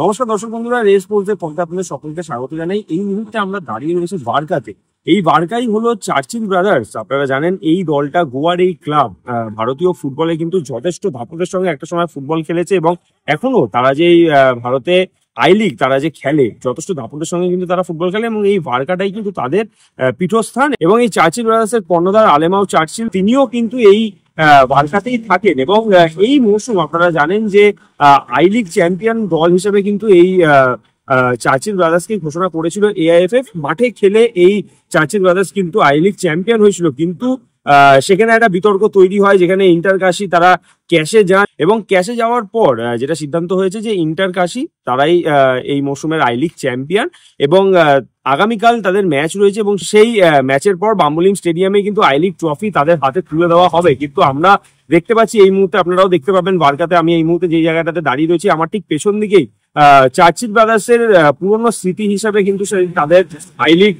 নমস্কার দর্শক বন্ধুরা, রেস পোলসের পর্দায় আপনাদের সকলকে স্বাগত জানাই। এই মুহূর্তে আমরা দাঁড়িয়ে রয়েছি বারকাতে। এই বারকাই হলো চার্চিল ব্রাদার্স। আপনারা জানেন এই দলটা, গোয়ার এই ক্লাব, ভারতীয় ফুটবলে কিন্তু যথেষ্ট দাপটের সঙ্গে একটা সময় ফুটবল খেলেছে এবং এখনো তারা যে ভারতে আই লিগ তারা যে খেলে, যথেষ্ট দাপটের সঙ্গে কিন্তু তারা ফুটবল খেলে এবং এই বারকাটাই কিন্তু তাদের পীঠস্থান। এবং এই চার্চিল ব্রাদার্সের কর্ণধার আলেমাও চার্চিল, তিনিও কিন্তু এই বারকাতেই থাকেন এবং এই মৌসুম আপনারা জানেন যে আই লিগ চ্যাম্পিয়ন দল হিসেবে কিন্তু এই চার্চিল ব্রাদার্সকে ঘোষণা করেছিল এআইএফএফ। মাঠে খেলে এই চার্চিল ব্রাদার্স কিন্তু আই লিগ চ্যাম্পিয়ন হয়েছিল, কিন্তু সেখানে একটা বিতর্ক তৈরি হয় যেখানে ইন্টার কাশি তারা ক্যাশে যান এবং ক্যাশে যাওয়ার পর যেটা সিদ্ধান্ত হয়েছে যে ইন্টার কাশি তারাই এই মৌসুমের আই লিগ চ্যাম্পিয়ন এবং আগামীকাল তাদের ম্যাচ রয়েছে এবং সেই ম্যাচের পর বাম্বলিং স্টেডিয়ামে কিন্তু আই লিগ ট্রফি তাদের হাতে তুলে দেওয়া হবে। কিন্তু আমরা দেখতে পাচ্ছি এই মুহূর্তে, আপনারাও দেখতে পাবেন বারকাতে, আমি এই মুহূর্তে যে জায়গাটাতে দাঁড়িয়ে রয়েছি আমার ঠিক পেছন দিকেই চার্চিল ব্রাদার্সের পুরনো স্মৃতি হিসাবে কিন্তু তাদের আই লিগ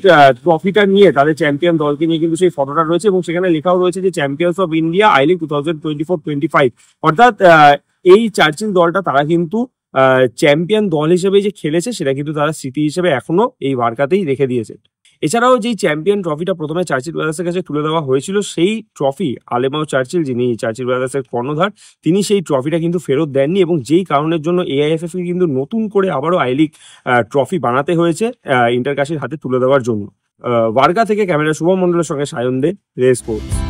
ট্রফিটা নিয়ে, তাদের চ্যাম্পিয়ন দলকে নিয়ে কিন্তু সেই ফটোটা রয়েছে এবং সেখানে লেখাও রয়েছে যে champions of India I league 2024-25। অর্থাৎ এই চার্চিল দলটা তারা কিন্তু চ্যাম্পিয়ন দল হিসেবে যে খেলেছে সেটা কিন্তু তারা স্মৃতি হিসেবে এখনো এই বারকাতেই রেখে দিয়েছে। এছাড়াও যেই চ্যাম্পিয়ন ট্রফিটা প্রথমে চার্চিল ব্রাদার্সের কাছে তুলে দেওয়া হয়েছিল, সেই ট্রফি আলেমাও চার্চিল, যিনি চার্চিল ব্রাদার্সের কর্ণধার, তিনি সেই ট্রফিটা কিন্তু ফেরত দেননি এবং যেই কারণের জন্য এআইএফএফ কে কিন্তু নতুন করে আবারও আই লিগ ট্রফি বানাতে হয়েছে ইন্টার কাশির হাতে তুলে দেওয়ার জন্য। বারকা থেকে ক্যামেরা শুভম মন্ডলের সঙ্গে সায়ন দে, রেস স্পোর্টস।